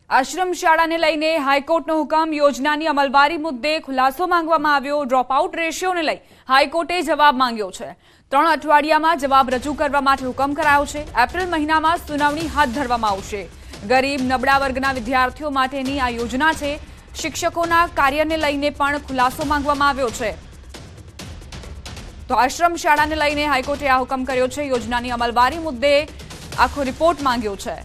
આશ્રમ શાળાને લઈને હાઈકોર્ટનો હુકમ, યોજનાની અમલવારી મુદ્દે ખુલાસો માંગવામાં આવ્યો। ડ્રોપઆઉટ રેશિયોને લઈ હાઈકોર્ટે જવાબ માંગ્યો છે। 3 અઠવાડિયામાં જવાબ રજૂ કરવા માટે હુકમ કરાયો છે। એપ્રિલ મહિનામાં સુનાવણી હાથ ધરવામાં આવશે। ગરીબ નબળા વર્ગના વિદ્યાર્થીઓ માટેની આ યોજના છે। શિક્ષકોના કાર્યને લઈને પણ ખુલાસો માંગવામાં આવ્યો છે। તો આશ્રમ શાળાને લઈને હાઈકોર્ટે આ હુકમ કર્યો છે। યોજનાની અમલવારી મુદ્દે આખો રિપોર્ટ માંગ્યો છે।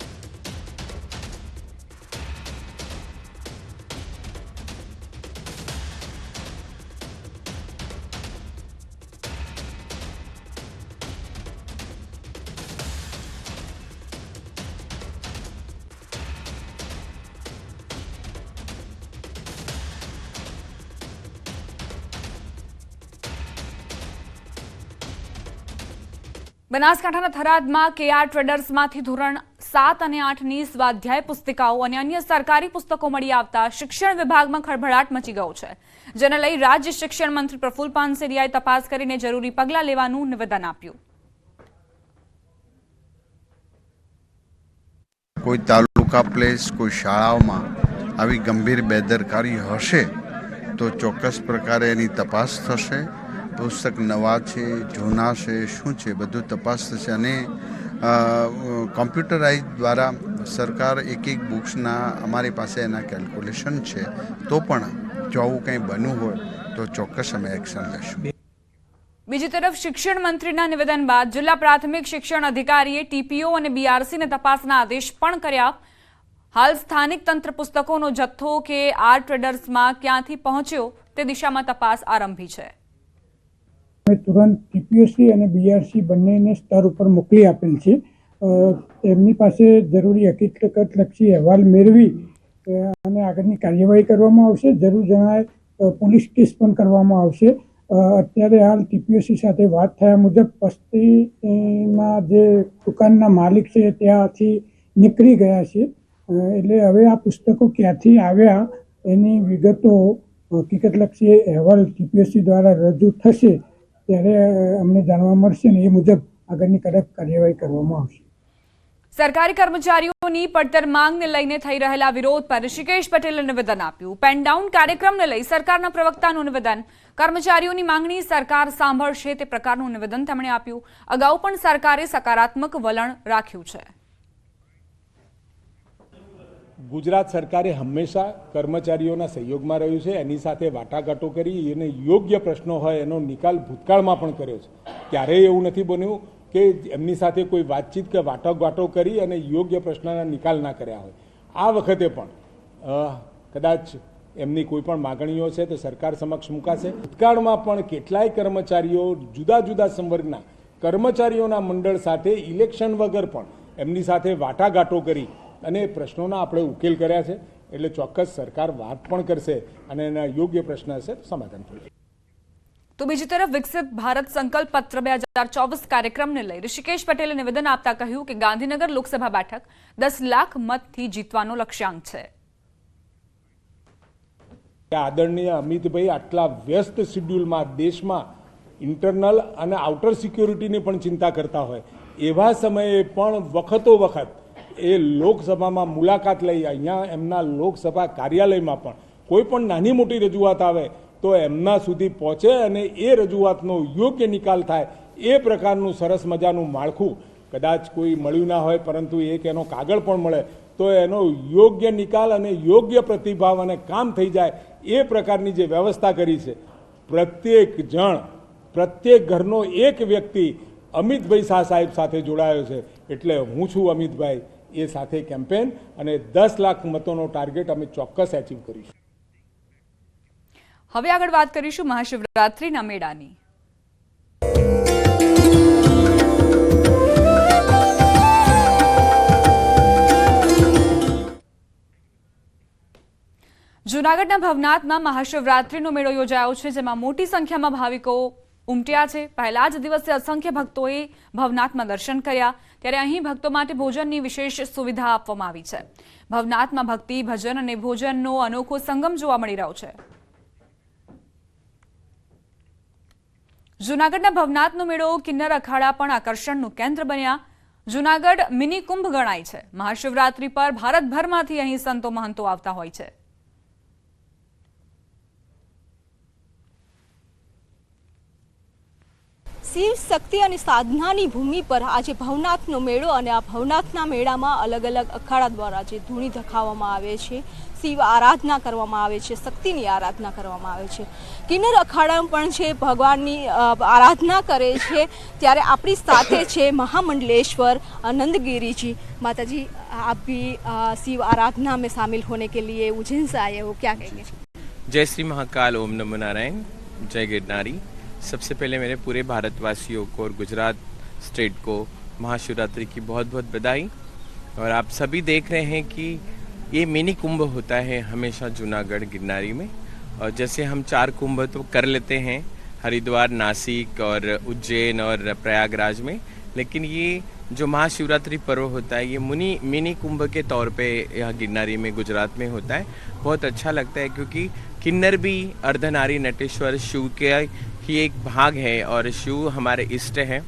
બનાસકાંઠાના થરાદમાં કેઆર ટ્રેડર્સમાંથી ધોરણ 7 અને 8ની સ્વાધ્યાય પુસ્તિકાઓ અને અન્ય સરકારી પુસ્તકો મળી આવતા શિક્ષણ વિભાગમાં ખળભળાટ મચી ગયો છે, જેને લઈ રાજ્ય શિક્ષણ મંત્રી પ્રફુલ પાનસેરિયાએ તપાસ કરીને જરૂરી પગલાં લેવાનું નિવેદન આપ્યું। કોઈ તાલુકા પ્લેસ, કોઈ શાળાઓમાં આવી ગંભીર બેદરકારી હશે તો ચોક્કસ પ્રકારે એની તપાસ થશે। પુસ્તક નવા છે, જૂના છે, શું છે, બધું તપાસ થશે અને કોમ્પ્યુટરાઇઝ દ્વારા સરકાર એક બુક્સના અમારી પાસે એના કેલ્ક્યુલેશન છે, તો પણ જો આવું કંઈ બન્યું હોય તો ચોક્કસ અમે એક્શન લેશું। બીજી તરફ શિક્ષણ મંત્રીના નિવેદન બાદ જિલ્લા પ્રાથમિક શિક્ષણ અધિકારીએ ટીપીઓ અને બીઆરસીને તપાસના આદેશ પણ કર્યા। હાલ સ્થાનિક તંત્ર પુસ્તકોનો જથ્થો કે આર ટ્રેડર્સમાં ક્યાંથી પહોંચ્યો તે દિશામાં તપાસ આરંભી છે। तुरंत टीपीओसी और बीआरसी बने ने स्तर पर मोकली आपेल छे। एमनी पासे जरूरी हकीकतलक्षी अहवाल मेळवी अने आगळनी कार्यवाही करवामां आवशे। जरूर जणाय पोलीस केस पण करवामां आवशे। अत्यारे हाल टीपीओसी साथे वात थया मुजब पस्तीना जे दुकानना मालिक छे त्याथी નીકળી ગયા છે, એટલે હવે આ પુસ્તકો ક્યાંથી આવ્યા એની વિગતો હકીકતલક્ષી અહેવાલ ટીપીઓસી દ્વારા રજૂ થશે ત્યારે અમને જાણવા મળશે ને એ મુજબ આગળની કડક કાર્યવાહી કરવામાં આવશે। સરકારી કર્મચારીઓની પડતર માંગને લઈને થઈ રહેલા વિરોધ પર ઋષિકેશ પટેલે નિવેદન આપ્યું। પેન ડાઉન કાર્યક્રમને લઈ સરકારના પ્રવક્તાનું નિવેદન। કર્મચારીઓની માંગણી સરકાર સાંભળશે તે પ્રકારનું નિવેદન તેમણે આપ્યું। અગાઉ પણ સરકારે સકારાત્મક વલણ રાખ્યું છે। ગુજરાત સરકારે હંમેશા કર્મચારીઓના સહયોગમાં રહ્યું છે, એની સાથે વાટાઘાટો કરી એને યોગ્ય પ્રશ્નો હોય એનો નિકાલ ભૂતકાળમાં પણ કર્યો છે। ક્યારેય એવું નથી બન્યું કે એમની સાથે કોઈ વાતચીત કે વાટાઘાટો કરી અને યોગ્ય પ્રશ્નના નિકાલ ના કર્યા હોય। આ વખતે પણ કદાચ એમની કોઈ પણ માગણીઓ છે તો સરકાર સમક્ષ મુકાશે। ભૂતકાળમાં પણ કેટલાય કર્મચારીઓ જુદા જુદા સંવર્ગના કર્મચારીઓના મંડળ સાથે ઇલેક્શન વગર પણ એમની સાથે વાટાઘાટો કરી અને પ્રશ્નોના આપણે ઉકેલ કર્યા છે, એટલે ચોક્કસ સરકાર વાત પણ કરશે અને એના યોગ્ય પ્રશ્ન હશે તો સમાધાન થશે। તો બીજી તરફ વિકસિત ભારત સંકલ્પ પત્ર 2024 કાર્યક્રમને લઈ ઋષિકેશ પટેલે નિવેદન આપતા કહ્યું કે ગાંધીનગર લોકસભા બેઠક 10 લાખ મતથી જીતવાનો લક્ષ્યાંક છે। આદરણીય અમિતભાઈ આટલા વ્યસ્ત શેડ્યુલમાં દેશમાં ઇન્ટરનલ અને આઉટર સિક્યોરિટીની પણ ચિંતા કરતા હોય એવા સમયે પણ વખતો વખત એ લોકસભામાં મુલાકાત લઈ અહીંયા એમના લોકસભા કાર્યાલયમાં પણ કોઈ પણ નાની મોટી રજૂઆત આવે તો એમના સુધી પહોંચે અને એ રજૂઆતનો યોગ્ય નિકાલ થાય એ પ્રકારનું સરસ મજાનું માળખું કદાચ કોઈ મળ્યું ના હોય પરંતુ એક એનો કાગળ પણ મળે તો એનો યોગ્ય નિકાલ અને યોગ્ય પ્રતિભાવ અને કામ થઈ જાય એ પ્રકારની જે વ્યવસ્થા કરી છે। પ્રત્યેક જણ, પ્રત્યેક ઘરનો એક વ્યક્તિ અમિતભાઈ શાહ સાહેબ સાથે જોડાયો છે, એટલે હું છું અમિતભાઈ એ સાથે કેમ્પેન અને 10 લાખ મતોનો ટાર્ગેટ અમે ચોક્કસ એચીવ કરીશું। હવે આગળ વાત કરીશું મહાશિવરાત્રીના મેળાની। જૂનાગઢના ભવનાથમાં મહાશિવરાત્રીનો મેળો યોજાયો છે, જેમાં મોટી સંખ્યામાં ભાવિકો ઉમટ્યા છે। પહેલા જ દિવસે અસંખ્ય ભક્તોએ ભવનાથમાં દર્શન કર્યા, ત્યારે અહીં ભક્તો માટે ભોજનની વિશેષ સુવિધા આપવામાં આવી છે। ભવનાથમાં ભક્તિ, ભજન અને ભોજનનો અનોખો સંગમ જોવા મળી રહ્યો છે। જૂનાગઢના ભવનાથનો મેળો કિન્નર અખાડા પણ આકર્ષણનું કેન્દ્ર બન્યા। જૂનાગઢ મિની કુંભ ગણાય છે. મહાશિવરાત્રી પર ભારતભરમાંથી અહીં સંતો મહંતો આવતા હોય છે. શિવ શક્તિ અને સાધનાની ભૂમિ પર આજે ભવનાથનો મેળો અને આ ભવનાથના મેળામાં અલગ અલગ અખાડા દ્વારા જે ધૂણી ધખાવવામાં આવે છે, શિવ આરાધના કરવામાં આવે છે, શક્તિની આરાધના કરવામાં આવે છે. કિન્નર અખાડા પણ છે ભગવાનની આરાધના કરે છે. ત્યારે આપણી સાથે છે महामंडलेश्वर नंदगिरी जी. माता जी, आप भी शिव आराधना में शामिल होने के लिए उज्जैन से आए हो, क्या कहेंगे? जय श्री महाकाल, ओम नमो नारायण, जय गिरनारी. सबसे पहले मेरे पूरे भारतवासियों को और गुजरात स्टेट को महाशिवरात्रि की बहुत बहुत बधाई. और आप सभी देख रहे हैं कि ये मिनी कुंभ होता है हमेशा जूनागढ़ गिरनारी में. और जैसे हम 4 कुंभ तो कर लेते हैं हरिद्वार, नासिक और उज्जैन और प्रयागराज में, लेकिन ये जो महाशिवरात्रि पर्व होता है ये मिनी कुंभ के तौर पे यहाँ गिरनारी में गुजरात में होता है. बहुत अच्छा लगता है क्योंकि किन्नर भी अर्धनारी नटेश्वर शिव के ही एक भाग है और शिव हमारे इष्ट है.